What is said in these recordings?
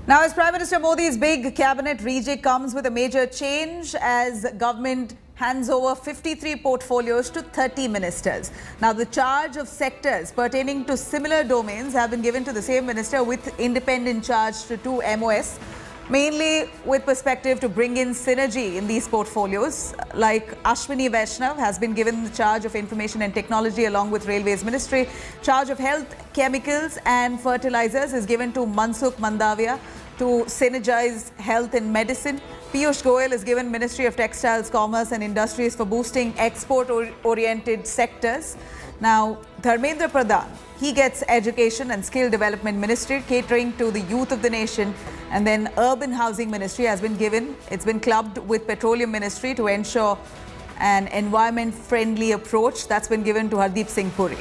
Now, as Prime Minister Modi's big cabinet rejig comes with a major change as government hands over 53 portfolios to 30 ministers. Now, the charge of sectors pertaining to similar domains have been given to the same minister with independent charge to two MOS, mainly with perspective to bring in synergy in these portfolios. Like Ashwini Vaishnav has been given the charge of information and technology along with Railways Ministry. Charge of health, chemicals and fertilizers is given to Mansukh Mandavia to synergize health and medicine. Piyush Goyal is given Ministry of Textiles, Commerce and Industries for boosting export-oriented sectors. Now, Dharmendra Pradhan, he gets Education and Skill Development Ministry, catering to the youth of the nation. And then Urban Housing Ministry has been given, it's been clubbed with Petroleum Ministry to ensure an environment-friendly approach. That's been given to Hardeep Singh Puri.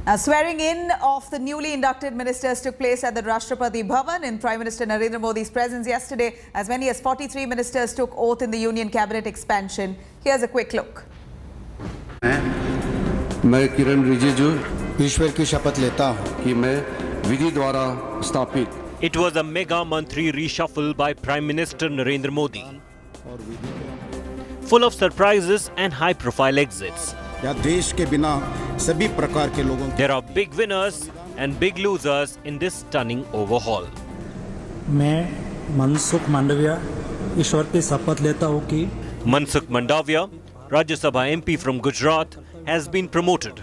Now, swearing in of the newly inducted ministers took place at the Rashtrapati Bhavan in Prime Minister Narendra Modi's presence yesterday. As many as 43 ministers took oath in the Union Cabinet expansion. Here's a quick look. मैं किरण रिजिजू ईश्वर की शपथ लेता हूं कि मैं विधि द्वारा स्थापित It was a mega mantri reshuffle by Prime Minister Narendra Modi, full of surprises and high-profile exits. या देश के बिना सभी प्रकार के लोगों There are big winners and big losers in this stunning overhaul. मैं मनसुख मांडविया ईश्वर की शपथ लेता हूं कि Mansukh Mandavia, Rajya Sabha MP from Gujarat, has been promoted.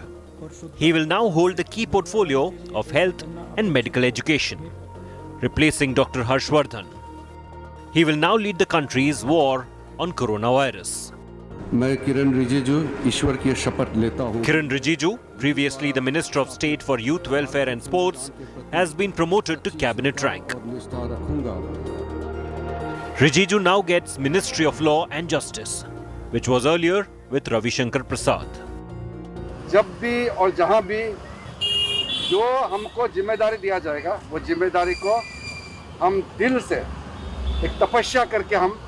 He will now hold the key portfolio of health and medical education, replacing Dr. Harshvardhan. He will now lead the country's war on coronavirus. मैं किरण रिजिजू ईश्वर की शपथ लेता हूं Kiran Rijiju, previously the Minister of State for Youth Welfare and Sports, has been promoted to cabinet rank. निष्ठा रखूंगा Rijiju now gets Ministry of Law and Justice, which was earlier with Ravi Shankar Prasad. जब भी और जहां भी जो हमको जिम्मेदारी दिया जाएगा वो जिम्मेदारी को हम दिल से एक तपस्या करके हम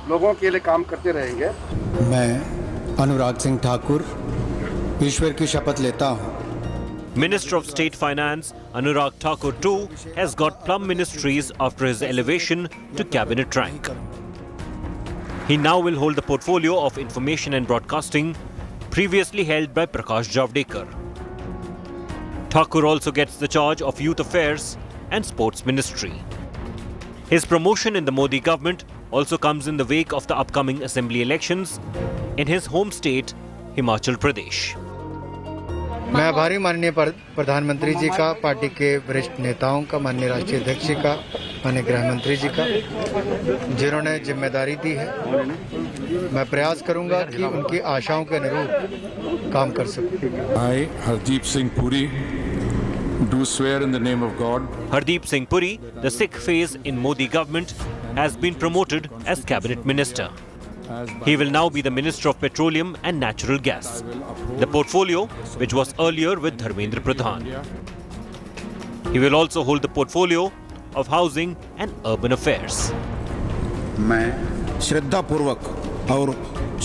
लोगों के लिए काम करते रहेंगे। मैं अनुराग सिंह ठाकुर ईश्वर की शपथ लेता हूं Minister of State Finance Anurag Thakur too has got plum ministries after his elevation to cabinet rank. He now will hold the portfolio of Information and Broadcasting, previously held by Prakash Javadekar. Thakur also gets the charge of Youth Affairs and Sports Ministry. His promotion in the Modi government also comes in the wake of the upcoming assembly elections in his home state, Himachal Pradesh. मैं आभारी माननीय प्रधानमंत्री जी का, party के वरिष्ठ नेताओं का, माननीय राष्ट्रीय अध्यक्ष जी का, माननीय गृह मंत्री जी का, जिन्होंने जिम्मेदारी दी है। मैं प्रयास करूंगा कि उनकी आशाओं के अनुरूप काम कर सकूं। I, Hardeep Singh Puri, do swear in the name of God Hardeep Singh Puri, the Sikh phase in Modi government, has been promoted as cabinet minister. He will now be the Minister of Petroleum and Natural Gas, the portfolio which was earlier with Dharmendra Pradhan. He will also hold the portfolio of Housing and Urban Affairs. मैं श्रद्धा पूर्वक और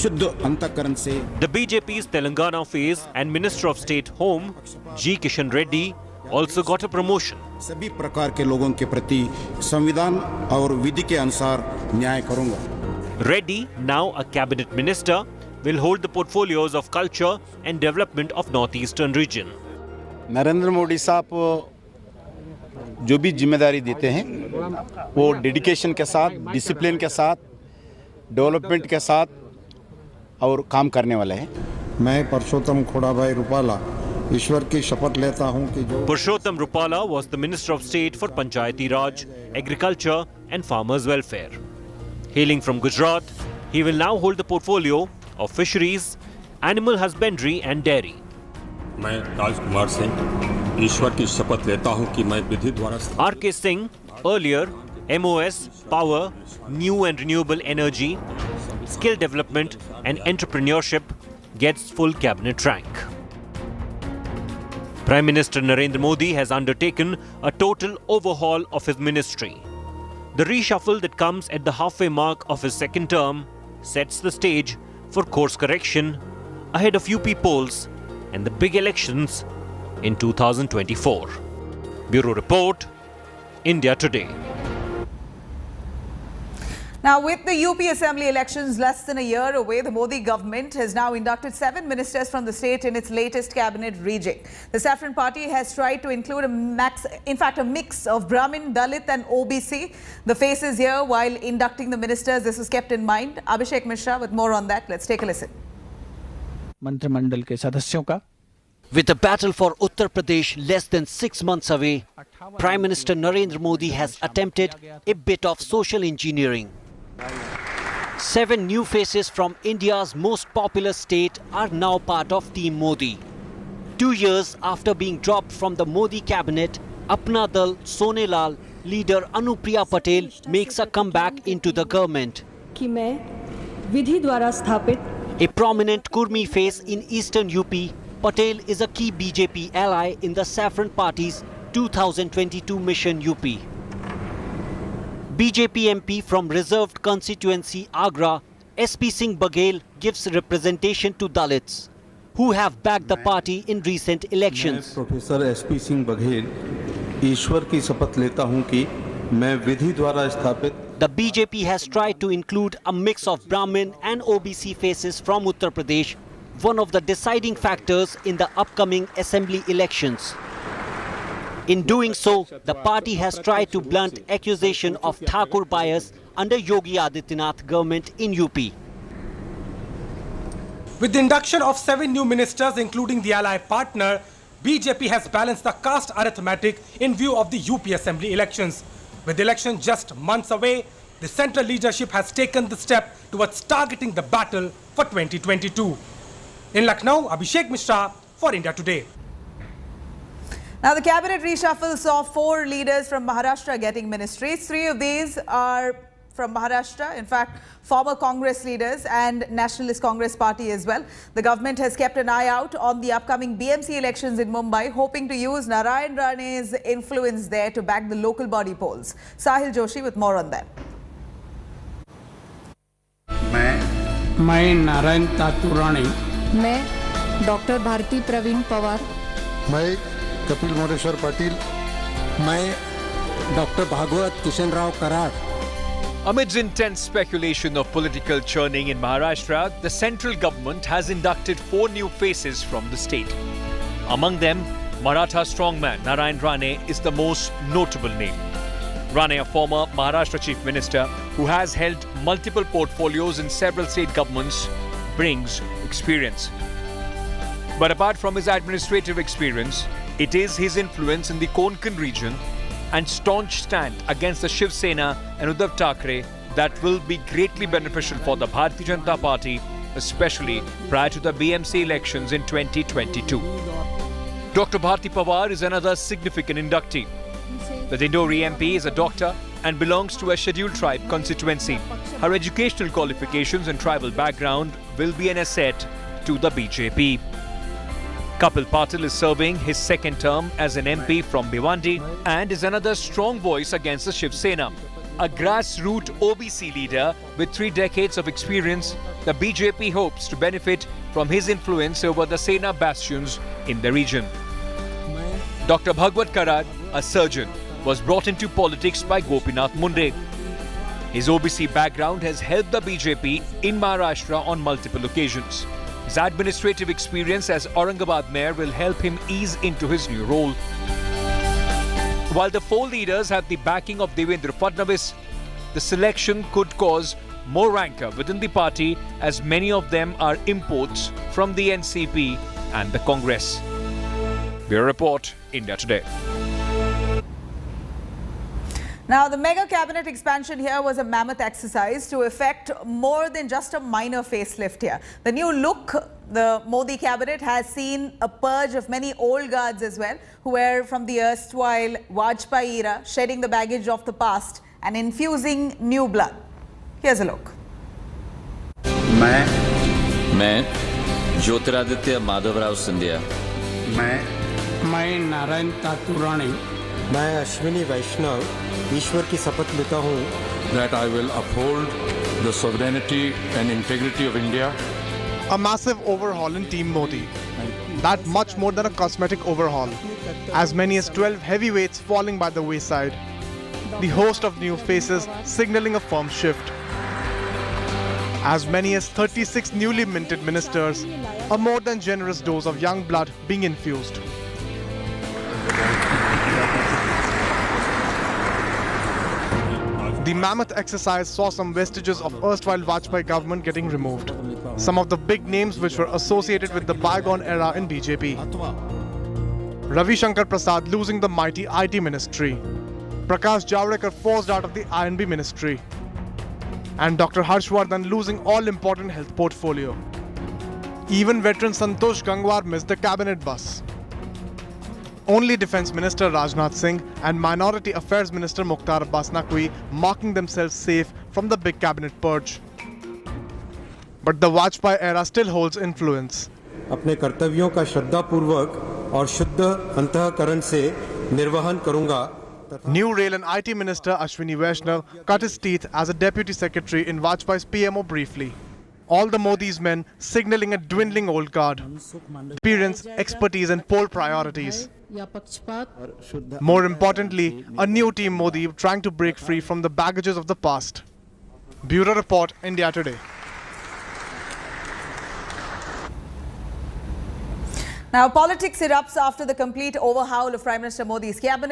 शुद्ध अंतःकरण से The BJP's Telangana phase and Minister of State Home, G. Kishan Reddy, also got a promotion. सभी प्रकार के लोगों के प्रति संविधान और विधि के अनुसार न्याय करूंगा। Reddy, now a cabinet minister, will hold the portfolios of culture and development of northeastern region. Narendra Modi साहब जो भी जिम्मेदारी देते हैं वो डेडिकेशन के साथ, डिसिप्लिन के साथ, डेवलपमेंट के साथ और काम करने वाले हैं। मैं परसोत्तम खोड़ाभाई रूपाला ईश्वर की शपथ लेता हूं कि जो Purushottam Rupala was the Minister of State for Panchayati Raj, Agriculture and Farmers Welfare. Hailing from Gujarat, he will now hold the portfolio of Fisheries, Animal Husbandry and Dairy. मैं राजकुमार सिंह ईश्वर की शपथ लेता हूं कि मैं विधि द्वारा R.K. Singh, earlier MOS, Power, New and Renewable Energy, Skill Development and Entrepreneurship, gets full cabinet rank. Prime Minister Narendra Modi has undertaken a total overhaul of his ministry. The reshuffle that comes at the halfway mark of his second term sets the stage for course correction, ahead of UP polls and the big elections in 2024. Bureau Report, India Today. Now, with the UP Assembly elections less than a year away, the Modi government has now inducted 7 ministers from the state in its latest cabinet rejig. The Saffron Party has tried to include a mix of Brahmin, Dalit and OBC. The faces here while inducting the ministers, this was kept in mind. Abhishek Mishra with more on that. Let's take a listen. मंत्रिमंडल के सदस्यों का With the battle for Uttar Pradesh less than 6 months away, Prime Minister Narendra Modi has attempted a bit of social engineering. 7 new faces from India's most populous state are now part of Team Modi. 2 years after being dropped from the Modi cabinet, Apna Dal Sonelal leader Anupriya Patel makes a comeback into the government. कि मैं विधि द्वारा स्थापित A prominent Kurmi face in eastern UP, Patel is a key BJP ally in the Saffron Party's 2022 mission UP. BJP MP from reserved constituency Agra, SP Singh Baghel gives representation to Dalits, who have backed the party in recent elections. Professor SP Singh Baghel ईश्वर की शपथ लेता हूं कि मैं विधि द्वारा स्थापित The BJP has tried to include a mix of Brahmin and OBC faces from Uttar Pradesh, one of the deciding factors in the upcoming assembly elections. In doing so, the party has tried to blunt accusation of Thakur bias under Yogi Adityanath government in UP. With the induction of 7 new ministers, including the ally partner, BJP has balanced the caste arithmetic in view of the UP Assembly elections. With the election just months away, the central leadership has taken the step towards targeting the battle for 2022. In Lucknow, Abhishek Mishra for India Today. Now, the cabinet reshuffle saw 4 leaders from Maharashtra getting ministries. 3 of these are from Maharashtra, in fact, former Congress leaders and Nationalist Congress Party as well. The government has kept an eye out on the upcoming BMC elections in Mumbai, hoping to use Narayan Rane's influence there to back the local body polls. Sahil Joshi with more on that. मैं नारायण तातू राणे मैं doctor Bharti Pravin Pawar मैं कपिल मोरेश्वर पाटिल मैं doctor Bhagwat Kishan Rao Karad Amidst intense speculation of political churning in Maharashtra, the central government has inducted 4 new faces from the state. Among them, Maratha strongman Narayan Rane is the most notable name. Rane, a former Maharashtra chief minister who has held multiple portfolios in several state governments, brings experience. But apart from his administrative experience, it is his influence in the Konkan region and staunch stand against the Shiv Sena and Uddhav Thackeray that will be greatly beneficial for the Bharatiya Janata Party, especially prior to the BMC elections in 2022. Dr. Bharti Pawar is another significant inductee. The Dindori MP is a doctor and belongs to a scheduled tribe constituency. Her educational qualifications and tribal background will be an asset to the BJP. Kapil Patil is serving his second term as an MP from Bhiwandi and is another strong voice against the Shiv Sena. A grassroots OBC leader with 3 decades of experience, the BJP hopes to benefit from his influence over the Sena bastions in the region. Dr. Bhagwat Karad, a surgeon, was brought into politics by Gopinath Munde. His OBC background has helped the BJP in Maharashtra on multiple occasions. His administrative experience as Aurangabad mayor will help him ease into his new role. While the 4 leaders have the backing of Devendra Fadnavis, the selection could cause more rancor within the party as many of them are imports from the NCP and the Congress. Bureau Report, India Today. Now, the mega cabinet expansion here was a mammoth exercise to effect more than just a minor facelift here. The new look, the Modi cabinet has seen a purge of many old guards as well, who were from the erstwhile Vajpayee era, shedding the baggage of the past and infusing new blood. Here's a look. मैं ज्योतिरादित्य माधवराव सिंधिया मैं नारायण तातू राणे मैं अश्विनी वैष्णव ईश्वर की शपथ लेता हूँ that I will uphold the sovereignty and integrity of India A massive overhaul in Team Modi. That much more than a cosmetic overhaul. As many as 12 heavyweights falling by the wayside. The host of new faces signaling a firm shift. As many as 36 newly minted ministers, a more than generous dose of young blood being infused. The mammoth exercise saw some vestiges of erstwhile Vajpayee government getting removed. Some of the big names which were associated with the bygone era in BJP. Ravi Shankar Prasad losing the mighty IT ministry. Prakash Javadekar forced out of the INB ministry. And Dr. Harshvardhan losing all important health portfolio. Even veteran Santosh Gangwar missed the cabinet bus. Only Defence Minister Rajnath Singh and Minority Affairs Minister Mukhtar Abbas Naqvi marking themselves safe from the big cabinet purge. But the Vajpayee era still holds influence. अपने कर्तव्यों का श्रद्धापूर्वक और शुद्ध अंतःकरण से निर्वहन करूंगा. New Rail and IT Minister Ashwini Vaishnav cut his teeth as a Deputy Secretary in Vajpayee's PMO briefly. All the Modi's men signaling a dwindling old guard. Experience, expertise and poll priorities. More importantly, a new Team Modi trying to break free from the baggages of the past. Bureau Report, India Today. Now, politics erupts after the complete overhaul of Prime Minister Modi's cabinet.